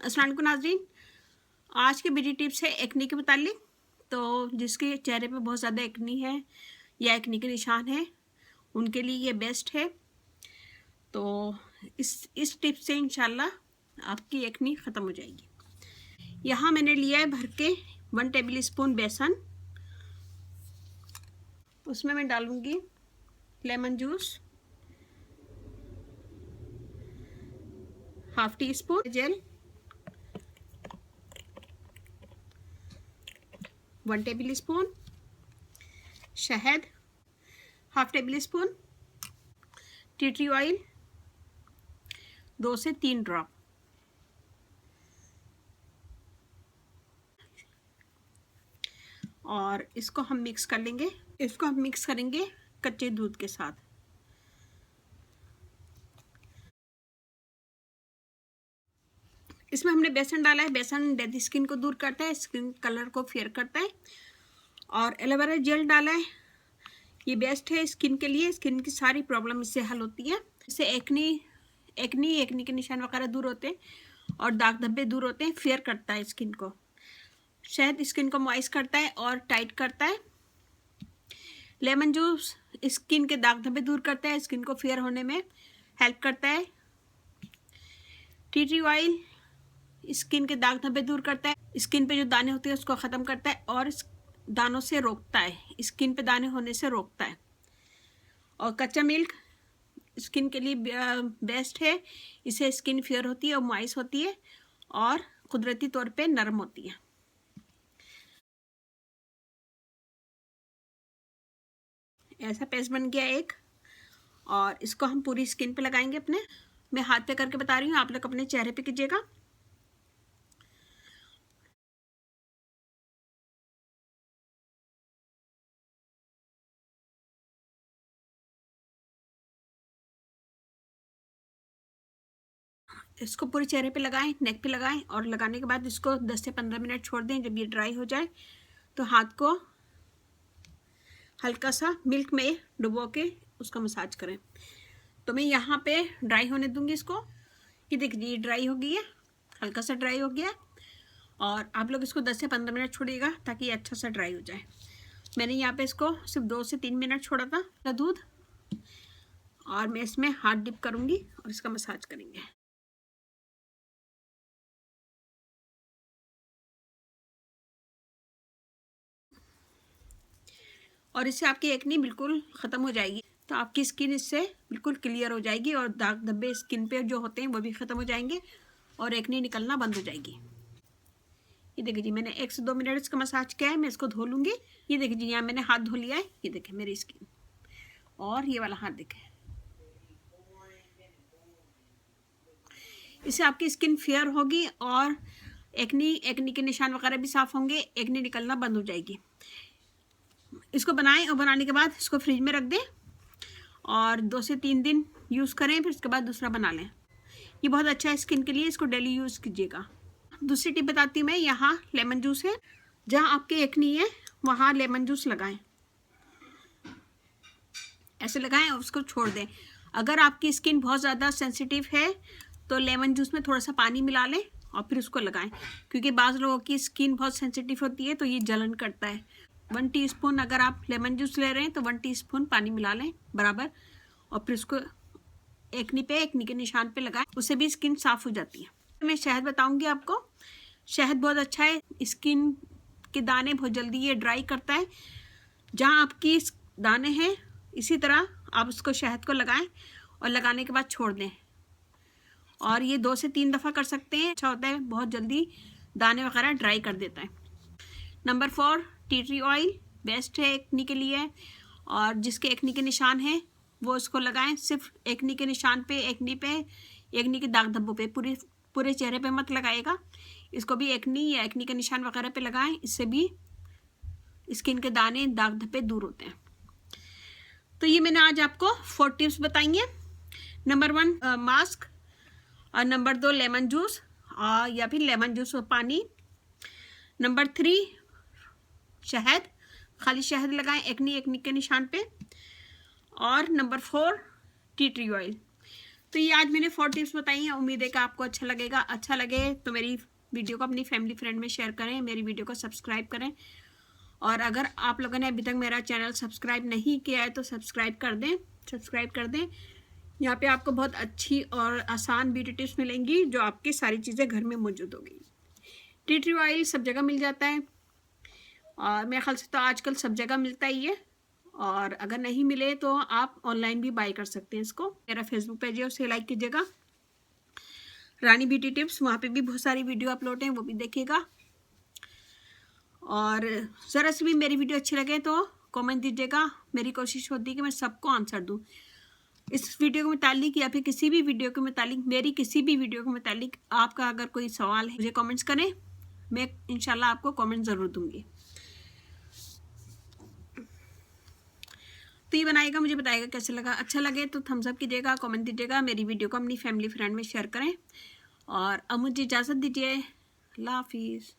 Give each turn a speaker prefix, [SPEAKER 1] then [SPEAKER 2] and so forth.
[SPEAKER 1] अस्सलाम वालेकुम नाज़रीन। आज की ब्यूटी टिप्स है एक्नी के मुतालिक। तो जिसके चेहरे पे बहुत ज़्यादा एक्नी है या एक्नी के निशान है उनके लिए ये बेस्ट है। तो इस टिप से इंशाल्लाह आपकी एक्नी ख़त्म हो जाएगी। यहाँ मैंने लिया है भर के 1 टेबल स्पून बेसन। उसमें मैं डालूँगी lemon juice, half teaspoon gel, 1 tablespoon शहद, half tablespoon tea tree oil, 2 से 3 ड्रॉप, और इसको हम मिक्स कर लेंगे। इसको हम मिक्स करेंगे कच्चे दूध के साथ। इसमें हमने बेसन डाला है। बेसन डेड स्किन को दूर करता है, स्किन कलर को फेयर करता है। और एलोवेरा जेल डाला है, ये बेस्ट है स्किन के लिए। स्किन की सारी प्रॉब्लम इससे हल होती है। इससे एक्नी के निशान वगैरह दूर होते हैं और दाग धब्बे दूर होते हैं। फेयर करता है स्किन को। शहद स्किन को मॉइस्ट करता है और टाइट करता है। लेमन जूस स्किन के दाग धब्बे दूर करता है, स्किन को फेयर होने में हेल्प करता है। टी ट्री ऑयल स्किन के दाग धब्बे दूर करता है, स्किन पे जो दाने होते हैं उसको ख़त्म करता है और दानों से रोकता है, स्किन पे दाने होने से रोकता है। और कच्चा मिल्क स्किन के लिए बेस्ट है। इससे स्किन फेयर होती है और मॉइस्ट होती है और कुदरती तौर पे नरम होती है। ऐसा पेस्ट बन गया एक, और इसको हम पूरी स्किन पे लगाएंगे अपने। मैं हाथ पे करके बता रही हूँ, आप लोग अपने चेहरे पे कीजिएगा। इसको पूरे चेहरे पे लगाएं, नेक पे लगाएं, और लगाने के बाद इसको 10 से 15 मिनट छोड़ दें। जब ये ड्राई हो जाए तो हाथ को हल्का सा मिल्क में डुबो के उसका मसाज करें। तो मैं यहाँ पे ड्राई होने दूंगी इसको। ये देखिए ड्राई हो गई है, हल्का सा ड्राई हो गया। और आप लोग इसको 10 से 15 मिनट छोड़िएगा ताकि ये अच्छा सा ड्राई हो जाए। मैंने यहाँ पे इसको सिर्फ 2 से 3 मिनट छोड़ा था दूध, और मैं इसमें हाथ डिप करूँगी और इसका मसाज करेंगे। और इससे आपकी एक्नी बिल्कुल ख़त्म हो जाएगी। तो आपकी स्किन इससे बिल्कुल क्लियर हो जाएगी और दाग धब्बे स्किन पे जो होते हैं वो भी ख़त्म हो जाएंगे और एक्नी निकलना बंद हो जाएगी। ये देखिए जी, मैंने 1 से 2 मिनट इसका मसाज किया है। मैं इसको धो लूँगी। ये देखिए जी, यहाँ मैंने हाथ धो लिया है। ये देखिए मेरी स्किन, और ये वाला हाथ देखें। इससे आपकी स्किन फेयर होगी और एक्नी के निशान वगैरह भी साफ़ होंगे, एक्नी निकलना बंद हो जाएगी। इसको बनाएं और बनाने के बाद इसको फ्रिज में रख दें और 2 से 3 दिन यूज़ करें, फिर उसके बाद दूसरा बना लें। ये बहुत अच्छा है स्किन के लिए, इसको डेली यूज़ कीजिएगा। दूसरी टिप बताती हूँ मैं। यहाँ लेमन जूस है, जहाँ आपकी एक्नी है वहाँ लेमन जूस लगाएं। ऐसे लगाएं और उसको छोड़ दें। अगर आपकी स्किन बहुत ज़्यादा सेंसिटिव है तो लेमन जूस में थोड़ा सा पानी मिला लें और फिर उसको लगाएं, क्योंकि बाज़ लोगों की स्किन बहुत सेंसिटिव होती है तो ये जलन करता है। 1 टीस्पून अगर आप लेमन जूस ले रहे हैं तो 1 टीस्पून पानी मिला लें बराबर, और फिर उसको एक्नी के निशान पे लगाएं, उससे भी स्किन साफ़ हो जाती है। मैं शहद बताऊँगी आपको। शहद बहुत अच्छा है, स्किन के दाने बहुत जल्दी ये ड्राई करता है। जहाँ आपकी दाने हैं इसी तरह आप उसको शहद को लगाएं और लगाने के बाद छोड़ दें, और ये 2 से 3 दफ़ा कर सकते हैं। अच्छा होता है, बहुत जल्दी दाने वगैरह ड्राई कर देता है। Number 4 T tree oil best है एक्नी के लिए, और जिसके एक्नी के निशान हैं वो इसको लगाएं। सिर्फ एक्नी के निशान पे, एक्नी के दाग धब्बों पे, पूरे चेहरे पे मत लगाएगा। इसको भी एक्नी या एक्नी के निशान वगैरह पे लगाएं, इससे भी स्किन के दाने दाग धब्बे दूर होते हैं। तो ये मैंने आज आपको 4 टिप्स बताई हैं। नंबर 1 मास्क, और नंबर 2 लेमन जूस, या फिर लेमन जूस और पानी। नंबर 3 शहद, खाली शहद लगाएं एक्नी के निशान पे। और नंबर 4 टी ट्री ऑयल। तो ये आज मैंने 4 टिप्स बताई हैं। उम्मीद है कि आपको अच्छा लगेगा। अच्छा लगे तो मेरी वीडियो को अपनी फैमिली फ्रेंड में शेयर करें, मेरी वीडियो को सब्सक्राइब करें, और अगर आप लोगों ने अभी तक मेरा चैनल सब्सक्राइब नहीं किया है तो सब्सक्राइब कर दें। यहाँ पे आपको बहुत अच्छी और आसान ब्यूटी टिप्स मिलेंगी जो आपकी सारी चीज़ें घर में मौजूद होगी। टी ट्री ऑयल सब जगह मिल जाता है, और मेरे ख्याल से तो आजकल सब जगह मिलता ही है, और अगर नहीं मिले तो आप ऑनलाइन भी बाय कर सकते हैं इसको। मेरा फेसबुक पेज है, उसे लाइक कीजिएगा, रानी ब्यूटी टिप्स, वहाँ पे भी बहुत सारी वीडियो अपलोड हैं, वो भी देखिएगा। और ज़रा सी भी मेरी वीडियो अच्छी लगे तो कमेंट दीजिएगा। मेरी कोशिश होती है कि मैं सबको आंसर दूँ। इस वीडियो के मुतालिक या फिर किसी भी वीडियो के मुतालिक, मेरी किसी भी वीडियो के मुतालिक आपका अगर कोई सवाल है मुझे कमेंट्स करें, मैं इंशाल्लाह आपको कमेंट ज़रूर दूँगी। तो ये बनाएगा, मुझे बताएगा कैसे लगा। अच्छा लगे तो थम्स अप कीजिएगा, कमेंट दीजिएगा, मेरी वीडियो को अपनी फैमिली फ्रेंड में शेयर करें, और अब मुझे इजाज़त दीजिए। अल्लाह हाफिज़।